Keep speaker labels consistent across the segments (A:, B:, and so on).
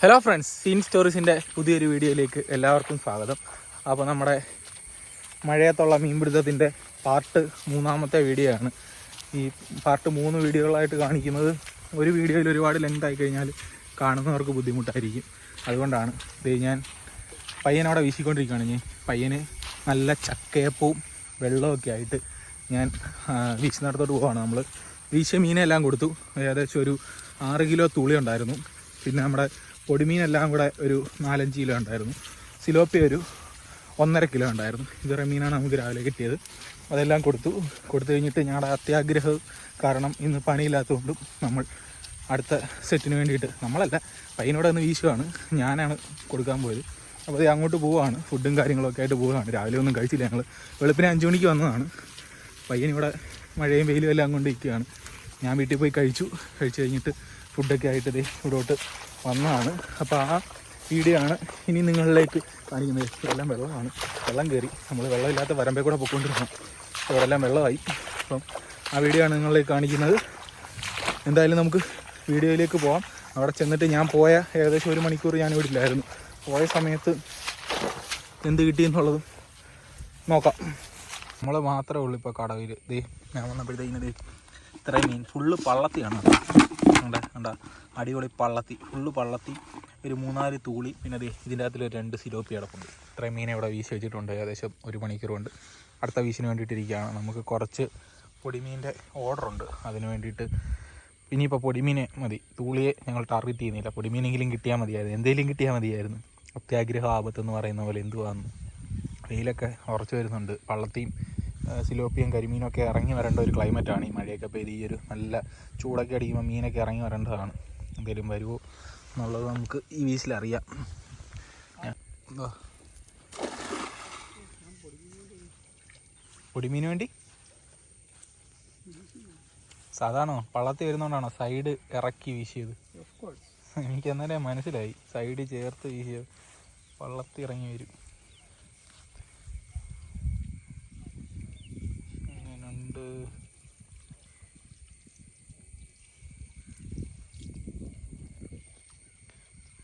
A: Hello friends, scene സ്റ്റോറീസിൻ്റെ പുതിയൊരു വീഡിയോയിലേക്ക് എല്ലാവർക്കും സ്വാഗതം. അപ്പോൾ നമ്മുടെ മഴയത്തുള്ള മീൻപിടുത്തത്തിൻ്റെ പാർട്ട് 3 വീഡിയോ ആണ്. ഈ പാർട്ട് 3 വീഡിയോകളായിട്ട് കാണിക്കുന്നത് ഒരു വീഡിയോയിൽ ഒരുപാട് ലെങ്ത് ആയി കഴിഞ്ഞാൽ കാണുന്നവർക്ക് ബുദ്ധിമുട്ടായിരിക്കും. അതുകൊണ്ടാണ് ഇത് ഞാൻ പയ്യനവിടെ വീശിക്കൊണ്ടിരിക്കുകയാണ്. ഞാൻ പയ്യന് നല്ല ചക്കയപ്പവും വെള്ളമൊക്കെ ആയിട്ട് ഞാൻ വീശുന്നിടത്തോട്ട് പോവുകയാണ്. നമ്മൾ വീശിയ മീനെല്ലാം കൊടുത്തു. ഏകദേശം ഒരു 6 കിലോ തുളി ഉണ്ടായിരുന്നു. പിന്നെ നമ്മുടെ പൊടിമീനെല്ലാം കൂടെ ഒരു 4-5 കിലോ ഉണ്ടായിരുന്നു. സിലോപ്പി ഒരു 1.5 കിലോ ഉണ്ടായിരുന്നു. ഇതുവരെ മീനാണ് നമുക്ക് രാവിലെ കിട്ടിയത്. അതെല്ലാം കൊടുത്തു കഴിഞ്ഞിട്ട് ഞങ്ങളുടെ അത്യാഗ്രഹം കാരണം ഇന്ന് പണിയില്ലാത്തതുകൊണ്ടും നമ്മൾ അടുത്ത സെറ്റിന് വേണ്ടിയിട്ട് നമ്മളല്ല, പയ്യനോടെ ഒന്ന് വീശുവാണ്. ഞാനാണ് കൊടുക്കാൻ പോയത്. അപ്പോൾ അത് അങ്ങോട്ട് പോവുകയാണ്. ഫുഡും കാര്യങ്ങളൊക്കെ ആയിട്ട് പോവുകയാണ്. രാവിലെ ഒന്നും കഴിച്ചില്ല. ഞങ്ങൾ വെളുപ്പിന് 5 മണിക്ക് വന്നതാണ്. പയ്യനിവിടെ മഴയും വെയിലും എല്ലാം കൊണ്ട് ഇരിക്കുകയാണ്. ഞാൻ വീട്ടിൽ പോയി കഴിച്ചു കഴിഞ്ഞിട്ട് ഫുഡൊക്കെ ആയിട്ട് ഇവിടോട്ട് വന്നതാണ്. അപ്പോൾ ആ വീഡിയോ ആണ് ഇനി നിങ്ങളിലേക്ക് കാണിക്കുന്നത്. ഇതെല്ലാം വെള്ളമാണ്, വെള്ളം കയറി. നമ്മൾ വെള്ളമില്ലാത്ത വരമ്പേ കൂടെ പോയിക്കൊണ്ടിരിക്കണം. അവിടെ എല്ലാം വെള്ളമായി. അപ്പം ആ വീഡിയോ ആണ് നിങ്ങളിലേക്ക് കാണിക്കുന്നത്. എന്തായാലും നമുക്ക് വീഡിയോയിലേക്ക് പോകാം. അവിടെ ചെന്നിട്ട് ഞാൻ പോയ ഏകദേശം 1 മണിക്കൂർ ഞാൻ ഇവിടെ ഇല്ലായിരുന്നു. പോയ സമയത്ത് എന്ത് കിട്ടിയെന്നുള്ളതും നോക്കാം. നമ്മൾ മാത്രമേ ഉള്ളൂ ഇപ്പോൾ കടവിൽ. ഞാൻ വന്നപ്പോഴത്തേക്കിന് ഇത്രയും മീൻ ഫുള്ള് പള്ളത്തിയാണ്. കണ്ട അടിപൊളി പള്ളത്തി, ഫുള്ള് പള്ളത്തി, ഒരു 3-4 തൂളി, പിന്നെ ഇതിൻ്റെ അകത്തൊരു 2 സിലോപ്പി കിടപ്പുണ്ട്. ഇത്രയും മീനെ ഇവിടെ വീശി വെച്ചിട്ടുണ്ട്. ഏകദേശം 1 മണിക്കൂർ കൊണ്ട് അടുത്ത വീശിന് വേണ്ടിയിട്ടിരിക്കുകയാണ്. നമുക്ക് കുറച്ച് പൊടിമീൻ്റെ ഓർഡറുണ്ട്. അതിന് വേണ്ടിയിട്ട് ഇനിയിപ്പോൾ പൊടിമീനെ മതി. തൂളിയെ ഞങ്ങൾ ടാർഗറ്റ് ചെയ്യുന്നില്ല. പൊടിമീനെങ്കിലും കിട്ടിയാൽ മതിയായിരുന്നു, എന്തെങ്കിലും കിട്ടിയാൽ മതിയായിരുന്നു. അത്യാഗ്രഹ ആപത്തെന്ന് പറയുന്ന പോലെ എന്തുവാന്ന്. വെയിലൊക്കെ ഉറച്ചു വരുന്നുണ്ട്. പള്ളത്തിയും സിലോപ്പിയും കരിമീനൊക്കെ ഇറങ്ങി വരേണ്ട ഒരു ക്ലൈമറ്റാണ്. ഈ മഴയൊക്കെ പെയ്ത് ഈ ഒരു നല്ല ചൂടൊക്കെ അടിക്കുമ്പോൾ മീനൊക്കെ ഇറങ്ങി വരേണ്ടതാണ്. എന്തെങ്കിലും വരുമോ എന്നുള്ളത് നമുക്ക് ഈ വീസിലറിയാം. പൊടിമീന് വേണ്ടി സാധാരണ പള്ളത്തി വരുന്നതുകൊണ്ടാണോ സൈഡ് ഇറക്കി വീശിയത്? എനിക്ക് എന്നാലേ മനസ്സിലായി, സൈഡ് ചേർത്ത് വീശിയത്. പള്ളത്തി ഇറങ്ങി വരും.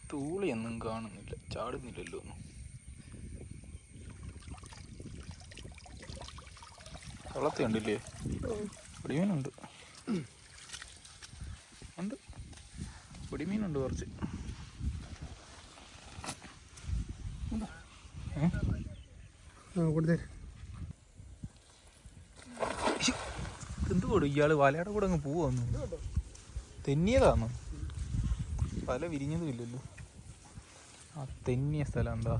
A: തൂളിയൊന്നും കാണുന്നില്ല, ചാടുന്നില്ലല്ലോ. വെള്ളത്തി കണ്ടില്ലേ? പൊടിമീനുണ്ട്, ഉണ്ട്, പൊടിമീനുണ്ട് കുറച്ച്. എന്ത് കൊടു ഇയാള് വലയുടെ കൂടെ അങ്ങ് പോവാന്ന്. തെന്നിയതാണോ? വല വിരിഞ്ഞതും ഇല്ലല്ലോ. ആ തെന്നിയ സ്ഥലം എന്താ?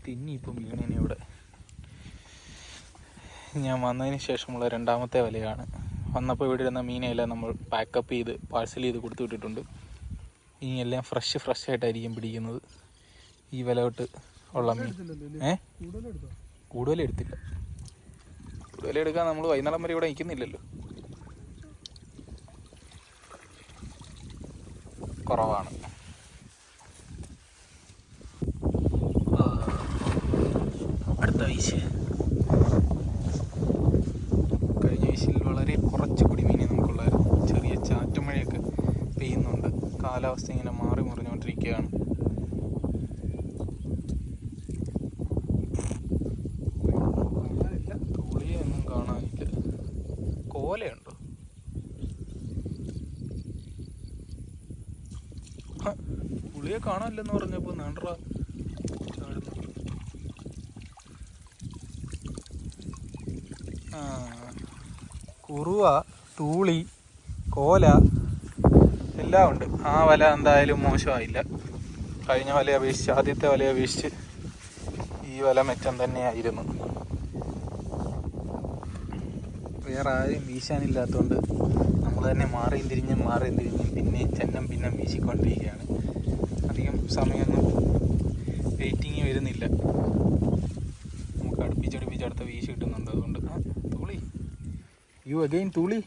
A: തെന്നി ഇപ്പം വീണേനെ ഇവിടെ. ഞാൻ വന്നതിന് ശേഷമുള്ള 2ാമത്തെ വലയാണ്. വന്നപ്പോൾ ഇവിടെ ഇരുന്ന മീനെല്ലാം നമ്മൾ പാക്കപ്പ് ചെയ്ത് പാഴ്സൽ ചെയ്ത് കൊടുത്തു വിട്ടിട്ടുണ്ട്. ഇനിയെല്ലാം ഫ്രഷ് ആയിട്ടായിരിക്കും പിടിക്കുന്നത്. ഈ വിലവിട്ട് ഉള്ള മീൻ കൂടുതലെടുത്തില്ല. കൂടുതലെടുക്കാൻ നമ്മൾ വൈകുന്നേരം വരെ ഇവിടെ നിൽക്കുന്നില്ലല്ലോ. കുറവാണ്. അടുത്ത വീശ്. കഴിഞ്ഞ വീശിൽ വളരെ കുറച്ച് കുടിമീനെ നമുക്കുള്ളായിരുന്നു. ചെറിയ ചാറ്റുമഴയൊക്കെ പെയ്യുന്നുണ്ട്. കാലാവസ്ഥ ഇങ്ങനെ മാറി മറിഞ്ഞുകൊണ്ടിരിക്കുകയാണ്. തുളിയൊന്നും കാണാനില്ല. കോലയുണ്ടോ? പുളിയെ കാണാനില്ലെന്ന് പറഞ്ഞപ്പോൾ നണ്ട ചാടുന്നു. കുറുവ, തൂളി, കോല എല്ലാം ഉണ്ട്. ആ വല എന്തായാലും മോശമായില്ല. കഴിഞ്ഞ വലയെ അപേക്ഷിച്ച്, ആദ്യത്തെ വലയെ അപേക്ഷിച്ച് ഈ വല മെച്ചം തന്നെയായിരുന്നു. വേറെ ആരും വീശാനില്ലാത്തതുകൊണ്ട് നമ്മൾ തന്നെ മാറിയും തിരിഞ്ഞും പിന്നെ ചെന്നം പിന്നെ വീശിക്കൊണ്ടിരിക്കുകയാണ്. അധികം സമയമൊന്നും വെയിറ്റിങ് വരുന്നില്ല. നമുക്ക് അടുപ്പിച്ചടുപ്പിച്ച് അടുത്ത വീശി കിട്ടുന്നുണ്ട്. അതുകൊണ്ട് തൂളി, യു അഗെയിൻ തൂളി.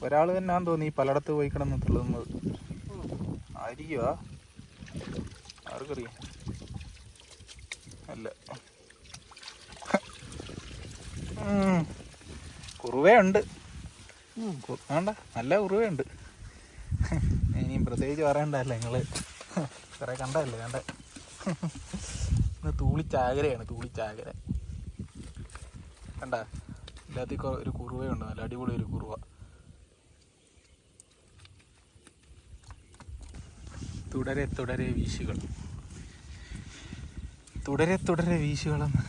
A: ഒരാൾ തന്നെയാന്ന് തോന്നി പലയിടത്ത് പോയി കിടന്ന് തുള്ളുന്നത്. ആയിരിക്കുവാ, ആർക്കറിയാം. അല്ല, കുറുവയുണ്ട്. വേണ്ട, നല്ല ഉറുവയുണ്ട്. ഇനിയും പ്രത്യേകിച്ച് പറയണ്ടല്ലേ, നിങ്ങൾ കുറേ കണ്ടല്ലേ വേണ്ട. തൂളിച്ചാകരയാണ്, തൂളിച്ചാകര കണ്ട. എല്ലാത്തിൽ ഒരു കുറുവയുണ്ട്, നല്ല അടിപൊളി ഒരു കുറുവ. തുടരെ തുടരെ വീശുകൾ, തുടരെ തുടരെ വീശുകളെന്ന്.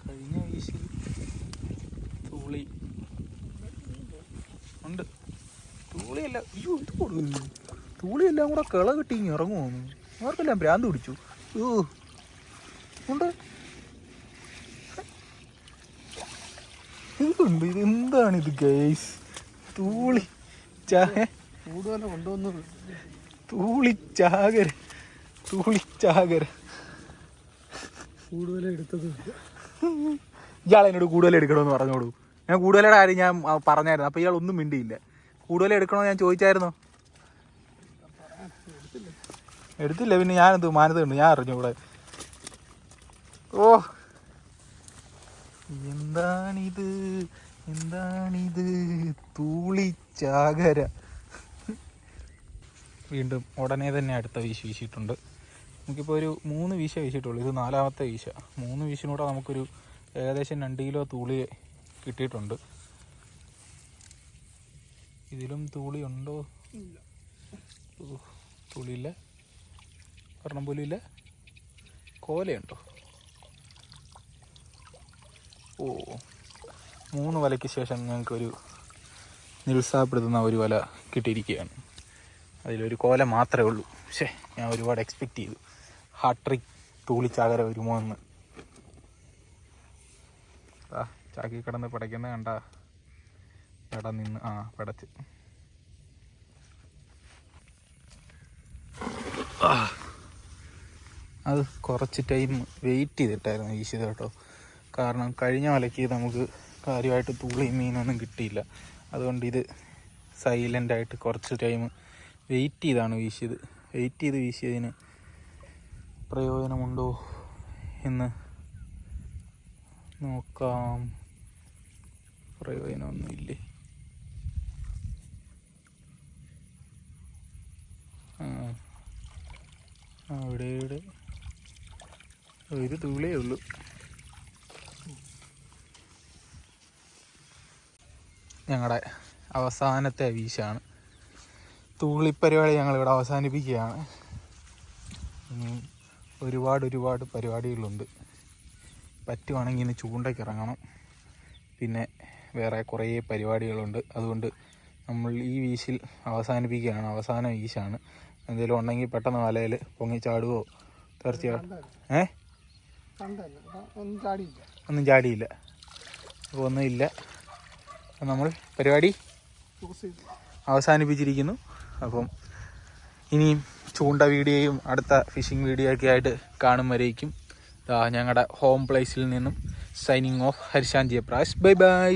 A: കഴിഞ്ഞ വീശിൽ തൂളി ഉണ്ട്. തൂളിയല്ല, അയ്യോ ഇത് കൊടുക്കുന്നു. തൂളിയെല്ലാം കൂടെ കിള കിട്ടി ഇങ്ങനെ ഇറങ്ങുമോന്ന് അവർക്കെല്ലാം ഭ്രാന്ത് പിടിച്ചു. ഉണ്ട് ഇതുണ്ട്. ഇത് എന്താണിത് ഗൈസ്? തൂളി കൂടുതൽ കൊണ്ടുവന്നു. തൂളിച്ചാകര, തൂളിച്ചാകര കൂടുതൽ എടുത്തത്. ഇയാളെന്നോട് കൂടുതൽ എടുക്കണമെന്ന് പറഞ്ഞോളൂ. ഞാൻ കൂടുതലുടെ കാര്യം ഞാൻ പറഞ്ഞായിരുന്നു. അപ്പോൾ ഇയാൾ ഒന്നും മിണ്ടിയില്ല. കൂടുതൽ എടുക്കണമെന്ന് ഞാൻ ചോദിച്ചായിരുന്നോ? എടുത്തില്ല. പിന്നെ ഞാനെന്ത് മാനത്തുണ്ട്, ഞാൻ അറിഞ്ഞൂടെ. ഓ എന്താണിത്, എന്താണിത്? തൂളിച്ചാകര. വീണ്ടും ഉടനെ തന്നെ അടുത്ത വീശ് വീശിയിട്ടുണ്ട്. നമുക്കിപ്പോൾ ഒരു 3 വീശ വീശിയിട്ടുള്ളൂ. ഇത് 4ാമത്തെ വീശ. 3 വീശിനൂടെ നമുക്കൊരു ഏകദേശം 2 കിലോ തൂളി കിട്ടിയിട്ടുണ്ട്. ഇതിലും തൂളി ഉണ്ടോ? തൂളിയില്ല, ഒരെണ്ണം പോലും ഇല്ല. കോലയുണ്ടോ? ഓ, 3 വലയ്ക്ക് ശേഷം ഞങ്ങൾക്കൊരു നിരുത്സാഹപ്പെടുത്തുന്ന ഒരു വല കിട്ടിയിരിക്കുകയാണ്. അതിലൊരു കോല മാത്രമേ ഉള്ളൂ. പക്ഷേ ഞാൻ ഒരുപാട് എക്സ്പെക്റ്റ് ചെയ്തു ഹാട്രിക് തൂളിച്ചാകര വരുമോ എന്ന്. ചാക്കി കിടന്ന് പിടയ്ക്കുന്ന കണ്ട. പിട നിന്ന് പിടച്ച്. അത് കുറച്ച് ടൈം വെയിറ്റ് ചെയ്തിട്ടായിരുന്നു വീശിയത് കേട്ടോ. കാരണം കഴിഞ്ഞ വലയ്ക്ക് നമുക്ക് കാര്യമായിട്ട് തൂളിയും മീനൊന്നും കിട്ടിയില്ല. അതുകൊണ്ട് ഇത് സൈലൻ്റായിട്ട് കുറച്ച് ടൈം വെയിറ്റ് ചെയ്താണ് വീശിയത്. വെയിറ്റ് ചെയ്ത് വീശിയതിന് പ്രയോജനമുണ്ടോ എന്ന് നോക്കാം. പ്രയോജനമൊന്നുമില്ലേ. ഇവിടെ ഒരു തൂളേ ഉള്ളൂ. ഞങ്ങളുടെ അവസാനത്തെ വീശാണ്. തൂളിപ്പരിപാടി ഞങ്ങളിവിടെ അവസാനിപ്പിക്കുകയാണ്. ഇനി ഒരുപാട് പരിപാടികളുണ്ട്. പറ്റുവാണെങ്കിൽ ഇന്ന് ചൂണ്ടയ്ക്ക് ഇറങ്ങണം. പിന്നെ വേറെ കുറേ പരിപാടികളുണ്ട്. അതുകൊണ്ട് നമ്മൾ ഈ വീശിൽ അവസാനിപ്പിക്കുകയാണ്. അവസാന വീശാണ്. എന്തെങ്കിലും ഉണ്ടെങ്കിൽ പെട്ടെന്ന് വലയിൽ പൊങ്ങിച്ചാടുവോ തീർച്ചയായിട്ടും. ഒന്നും ചാടിയില്ല. അപ്പോൾ ഒന്നുമില്ല. നമ്മൾ പരിപാടി അവസാനിപ്പിച്ചിരിക്കുന്നു. അപ്പം ഇനിയും ചൂണ്ട വീഡിയോയും അടുത്ത ഫിഷിംഗ് വീഡിയോ ഒക്കെ ആയിട്ട് കാണും വരേക്കും ഞങ്ങളുടെ ഹോം പ്ലേസിൽ നിന്നും സൈനിങ് ഓഫ്. ഹരിശാന്തി പ്രാസ്. Bye by.